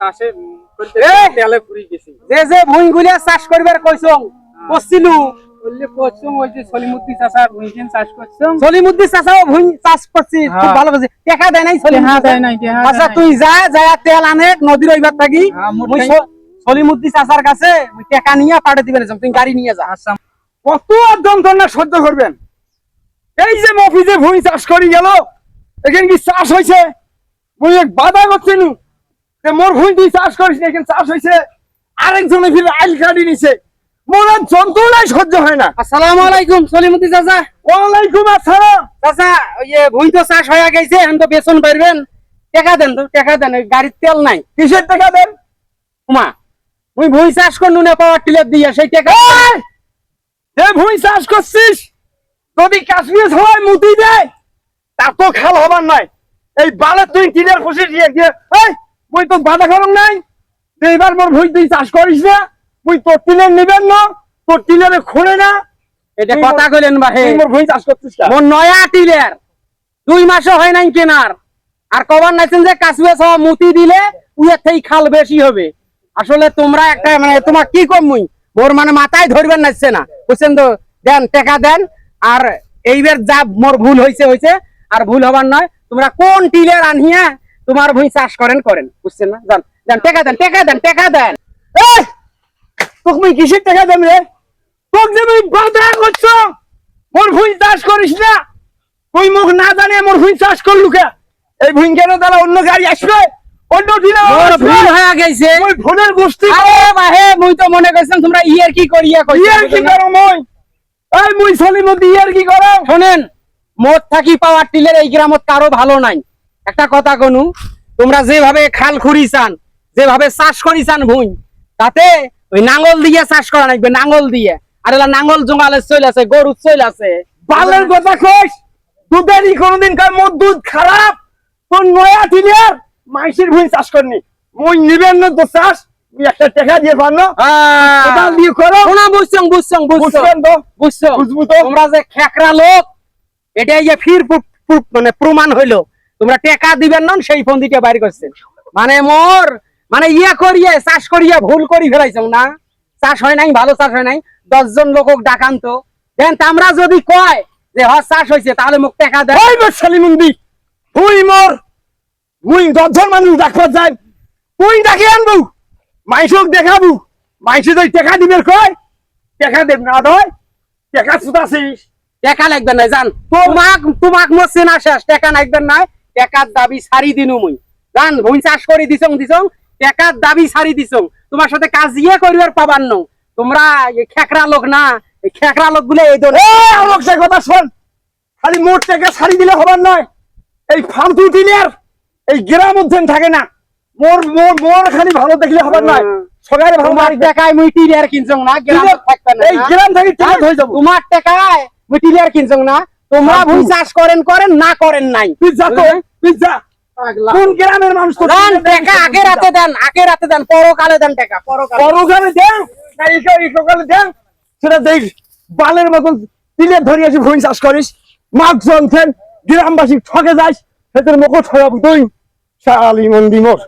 চাষে করতে তেলে পুরি গেছি যে ভুঁইগুলা চাষ করবার কইছং করছিলু বললে পশ্চিম ওই যে সলিমুদ্দি চাষা ভুঁইছেন চাষ করছম সলিমুদ্দি চাচাও ভুঁই চাষ করছিস খুব ভালো করছিস টাকা দেয় নাই হ্যাঁ দেয় নাই আচ্ছা তুই যা তেল আনে নদীর ওইবার থাকি মুই সলিমুদ্দি চাচার কাছে মুই টাকা নিয়ে পাঠিয়ে দিবেন তুই গাড়ি নিয়ে যা আচ্ছা কত যন্ত্রণা সহ্য করবেন এই যে মফিজে ভুঁই চাষ করি গেল এখানে কি চাষ হয়েছে ভুঁই এক বাধা করছিল মোর ভুঁই তুই চাষ করিস না এখানে চাষ হয়েছে আরেকজনে ফিরে আইল কাটি নিছে মোর আর যন্ত্রণাই সহ্য হয় না। আসসালামু আলাইকুম সলিমুদ্দি চাচা। ওয়ালাইকুম আসসালাম। চাচা ওই যে ভুঁই তো চাষ হয়ে গেছে এখন তো বেতন পাইবেন টাকা দেন তো টাকা দেন গাড়ির তেল নাই কিসের টাকা দেন মা মুই ভুঁই চাষ করনু না পাওয়ার টিলার দিয়া সেই টাকা যে ভুঁই চাষ করছিস যদি কাশ্মীর সবাই মুতি দেয় তা তো খাল হবার নয় এই বালে তুই টিলার ফুসে দিয়ে এই মুই তো বাধা খাওয়ার নাই এইবার মোর ভুঁই তুই চাষ করিস না মুই তোর টিলার নিবেন না তোর টিলারে খোলে না এটা কথা কইলেন বাহে মোর ভুঁই চাষ করছিস না মোর নয়া টিলার 2 মাসও হয় নাই কেনার আর কবার নাইছেন যে কাশ্মীর সব মুতি দিলে উয়ের থেকে খাল বেশি হবে আসলে তোমরা একটা মানে তোমার কি কম মুই মোর মানে মাথায় ধরবেন নাইছে না বুঝছেন তো দেন টাকা দেন আর এইবার যা মোর ভুল হইছে আর ভুল হবার নয় তোমরা কোন টিলার আনিয়া তোমার ভুঁই চাষ করেন বুঝছেন না জান দেন টাকা দেন এই তোকে মুই কিসের টাকা দেব রে তোকে যে মুই বাধা করছ মোর ভুঁই চাষ করিস না তুই মুখ না জানে মোর ভুঁই চাষ করলু কে এই ভুঁই কেন দ্বারা অন্য গাড়ি আসবে অন্য টিলা মোর ভুল হয়ে গেছে ওই ভুলের গোষ্ঠী আরে বাহে মুই তো মনে করছিলাম তোমরা ইয়ার কি করিয়া ইয়ার কি করো মই এই মুই সলিমুদ্দি ইয়ার কি করো শোনেন মদ থাকি পাওয়ার টিলের এই গ্রামত কারো ভালো নাই একটা কথা কনু তোমরা যেভাবে খাল খুঁড়িছান যেভাবে চাষ করিছান ভুঁই তাতে ওই নাঙ্গল দিয়ে চাষ করা লাগবে নাঙ্গল দিয়ে আর এলা নাঙ্গল জোঙালে চলে আছে গরু চলে আছে বালের কথা কইস দুধেরই কোনদিন কয় মোর দুধ খারাপ তোর নয়া টিলার মাইসির ভুঁই চাষ করনি মুই নিবেন না তো চাষ তুই একটা টাকা দিয়ে পারনো ওটা দিয়ে করো শোনা বুঝছং বুঝছেন তো বুঝছো বুঝবো তো তোমরা যে খেকরা লোক এটাই যে ফির মানে প্রমাণ হইলো তোমরা টাকা দিবেন না সেই ফোন দিতে বাইর করছেন মানে মোর মানে ইয়া করিয়ে চাষ করিয়া ভুল করি ফেলাইছো না চাষ হয় নাই ভালো চাষ হয় নাই 10 জন লোকক ডাকান তো দেন আমরা যদি কয় যে হ চাষ হইছে তাহলে মোক টাকা দেন ওই সলিমুদ্দি তুই মোর মুই 10 জন মানুষ ডাকবার যাই তুই ডাকে আনবো মাইসক দেখাবো মাইসে তুই টাকা দিবে কয় টাকা দেব না দয় টাকা সুদাছিস টাকা লাগবে না জান তোমাক মোর চেনা শেষ টাকা লাগবে না টাকার দাবি সারি দিনু মুই জান ভুঁই চাষ করে দিছং টাকার দাবি সারি দিছং তোমার সাথে কাজ ইয়ে করিবার পাবার ন তোমরা এই খেকরা লোক না এই খেকরা লোক গুলো এই দল আমার সে কথা শোন খালি মোর টাকা ছাড়ি দিলে হবার নয় এই ফালতু টিলার এই গ্রাম মধ্যে থাকে না মোর মোর মোর খালি ভালো দেখলে হবার নয় সবাই ভালো তোমার টাকায় মুই টিলার কিনছং না গ্রাম থাকবে না এই গ্রাম থেকে টিলার হয়ে যাব তোমার টাকায় মুই টিলার কিনছং না তোমরা ভুঁই চাষ করেন নাই তুই যা তো তুই যা কোন গ্রামের মানুষ তো দেন টাকা আগে রাতে দেন পরকালে দেন টাকা পরকালে দেন না এই সকালে দেন সেটা দেখ বালের মতন টিলার ধরে আসি ভুঁই চাষ করিস মাছ জনছেন গ্রামবাসী ঠকে যাস সেটার মুখ ঠকাবো তুই শালি মন্দির মোর